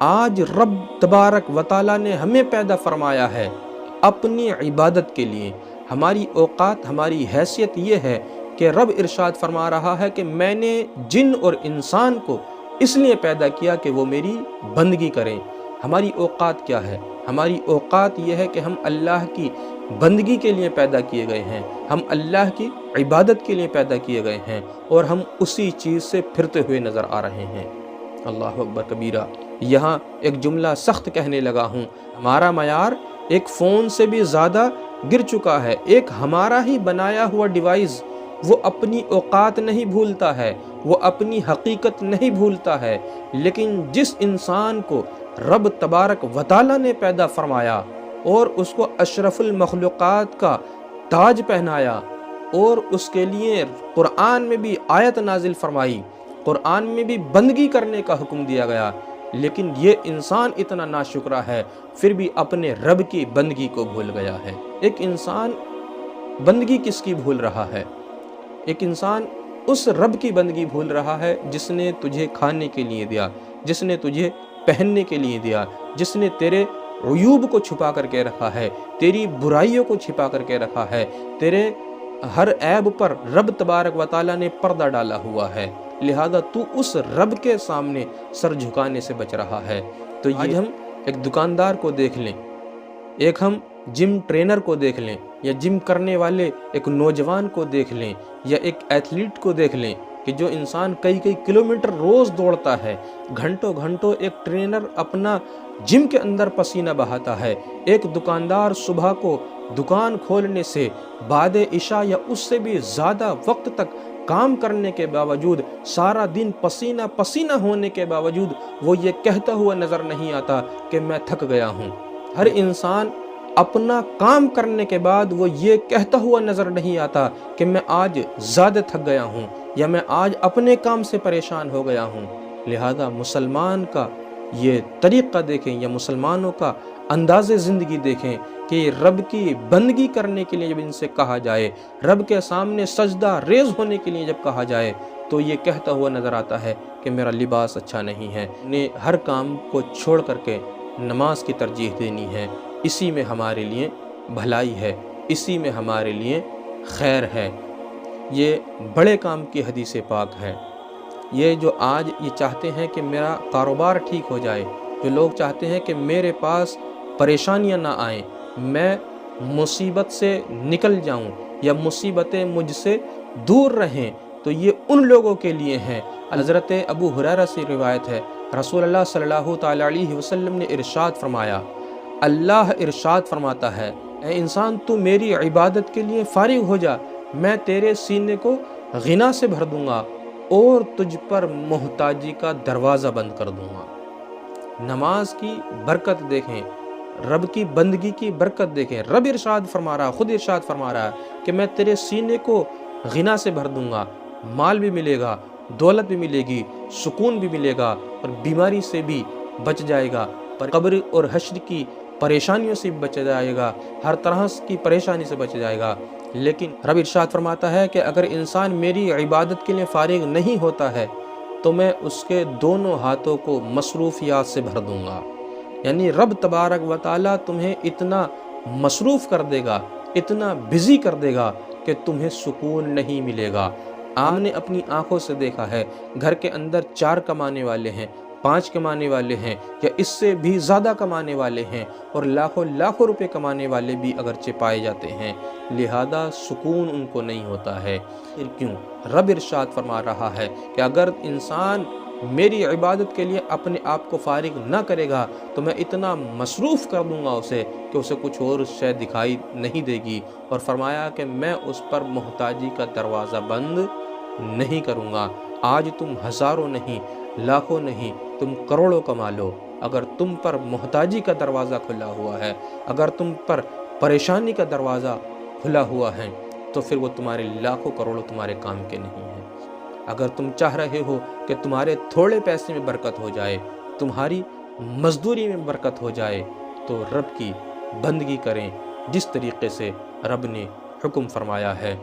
آج رب تبارک و تعالیٰ نے ہمیں پیدا فرمایا ہے اپنی عبادت کے لیے۔ ہماری اوقات، ہماری حیثیت یہ ہے کہ رب ارشاد فرما رہا ہے کہ میں نے جن اور انسان کو اس لیے پیدا کیا کہ وہ میری بندگی کریں۔ ہماری اوقات کیا ہے؟ ہماری اوقات یہ ہے کہ ہم اللہ کی بندگی کے لیے پیدا کیے گئے ہیں، ہم اللہ کی عبادت کے لیے پیدا کیے گئے ہیں، اور ہم اسی چیز سے پھرتے ہوئے نظر آ رہے ہیں۔ اللہ اکبر کبیرہ۔ یہاں ایک جملہ سخت کہنے لگا ہوں، ہمارا معیار ایک فون سے بھی زیادہ گر چکا ہے۔ ایک ہمارا ہی بنایا ہوا ڈیوائس وہ اپنی اوقات نہیں بھولتا ہے، وہ اپنی حقیقت نہیں بھولتا ہے، لیکن جس انسان کو رب تبارک و تعالیٰ نے پیدا فرمایا اور اس کو اشرف المخلوقات کا تاج پہنایا، اور اس کے لیے قرآن میں بھی آیت نازل فرمائی، قرآن میں بھی بندگی کرنے کا حکم دیا گیا، لیکن یہ انسان اتنا ناشکرا ہے پھر بھی اپنے رب کی بندگی کو بھول گیا ہے۔ ایک انسان بندگی کس کی بھول رہا ہے؟ ایک انسان اس رب کی بندگی بھول رہا ہے جس نے تجھے کھانے کے لیے دیا، جس نے تجھے پہننے کے لیے دیا، جس نے تیرے عیوب کو چھپا کر کے رکھا ہے، تیری برائیوں کو چھپا کر کے رکھا ہے، تیرے ہر عیب پر رب تبارک و تعالیٰ نے پردہ ڈالا ہوا ہے، لہذا تو اس رب کے سامنے سر جھکانے سے بچ رہا ہے۔ تو آج ہم ایک دکاندار کو دیکھ لیں، ایک ہم جم ٹرینر کو دیکھ لیں، یا جم کرنے والے ایک نوجوان کو دیکھ لیں، یا ایک ایتھلیٹ کو دیکھ لیں کہ جو انسان کئی کلومیٹر روز دوڑتا ہے، گھنٹوں گھنٹوں ایک ٹرینر اپنا جم کے اندر پسینہ بہاتا ہے، ایک دکاندار صبح کو دکان کھولنے سے بعد عشاء یا اس سے بھی زیادہ وقت تک کام کرنے کے باوجود، سارا دن پسینہ پسینہ ہونے کے باوجود وہ یہ کہتا ہوا نظر نہیں آتا کہ میں تھک گیا ہوں۔ ہر انسان اپنا کام کرنے کے بعد وہ یہ کہتا ہوا نظر نہیں آتا کہ میں آج زیادہ تھک گیا ہوں، یا میں آج اپنے کام سے پریشان ہو گیا ہوں۔ لہذا مسلمان کا یہ طریقہ دیکھیں، یا مسلمانوں کا انداز زندگی دیکھیں کہ رب کی بندگی کرنے کے لیے جب ان سے کہا جائے، رب کے سامنے سجدہ ریز ہونے کے لیے جب کہا جائے، تو یہ کہتا ہوا نظر آتا ہے کہ میرا لباس اچھا نہیں ہے، نے ہر کام کو چھوڑ کر کے نماز کی ترجیح دینی ہے، اسی میں ہمارے لیے بھلائی ہے، اسی میں ہمارے لیے خیر ہے۔ یہ بڑے کام کی حدیث پاک ہے۔ یہ جو آج یہ چاہتے ہیں کہ میرا کاروبار ٹھیک ہو جائے، جو لوگ چاہتے ہیں کہ میرے پاس پریشانیاں نہ آئیں، میں مصیبت سے نکل جاؤں، یا مصیبتیں مجھ سے دور رہیں، تو یہ ان لوگوں کے لیے ہیں۔ حضرت ابو ہریرہ سے روایت ہے، رسول اللہ صلی اللہ تعالیٰ علیہ وسلم نے ارشاد فرمایا، اللہ ارشاد فرماتا ہے، اے انسان تو میری عبادت کے لیے فارغ ہو جا، میں تیرے سینے کو غنا سے بھر دوں گا اور تجھ پر محتاجی کا دروازہ بند کر دوں گا۔ نماز کی برکت دیکھیں، رب کی بندگی کی برکت دیکھیں۔ رب ارشاد فرما رہا، خود ارشاد فرما رہا ہے کہ میں تیرے سینے کو غنا سے بھر دوں گا، مال بھی ملے گا، دولت بھی ملے گی، سکون بھی ملے گا، اور بیماری سے بھی بچ جائے گا، پر قبر اور حشر کی پریشانیوں سے بھی بچ جائے گا، ہر طرح کی پریشانی سے بچ جائے گا۔ لیکن رب ارشاد فرماتا ہے کہ اگر انسان میری عبادت کے لیے فارغ نہیں ہوتا ہے تو میں اس کے دونوں ہاتھوں کو مصروفیات سے بھر دوں گا۔ یعنی رب تبارک و تعالیٰ تمہیں اتنا مصروف کر دے گا، اتنا بزی کر دے گا کہ تمہیں سکون نہیں ملے گا۔ آپ نے اپنی آنکھوں سے دیکھا ہے، گھر کے اندر 4 کمانے والے ہیں، 5 کمانے والے ہیں، یا اس سے بھی زیادہ کمانے والے ہیں، اور لاکھوں روپے کمانے والے بھی اگرچہ پائے جاتے ہیں، لہذا سکون ان کو نہیں ہوتا ہے۔ پھر کیوں؟ رب ارشاد فرما رہا ہے کہ اگر انسان میری عبادت کے لیے اپنے آپ کو فارغ نہ کرے گا تو میں اتنا مصروف کر دوں گا اسے کہ اسے کچھ اور شے دکھائی نہیں دے گی، اور فرمایا کہ میں اس پر محتاجی کا دروازہ بند نہیں کروں گا۔ آج تم ہزاروں نہیں، لاکھوں نہیں، تم کروڑوں کما لو، اگر تم پر محتاجی کا دروازہ کھلا ہوا ہے، اگر تم پر پریشانی کا دروازہ کھلا ہوا ہے، تو پھر وہ تمہارے لاکھوں کروڑوں تمہارے کام کے نہیں ہیں۔ اگر تم چاہ رہے ہو کہ تمہارے تھوڑے پیسے میں برکت ہو جائے، تمہاری مزدوری میں برکت ہو جائے، تو رب کی بندگی کریں جس طریقے سے رب نے حکم فرمایا ہے۔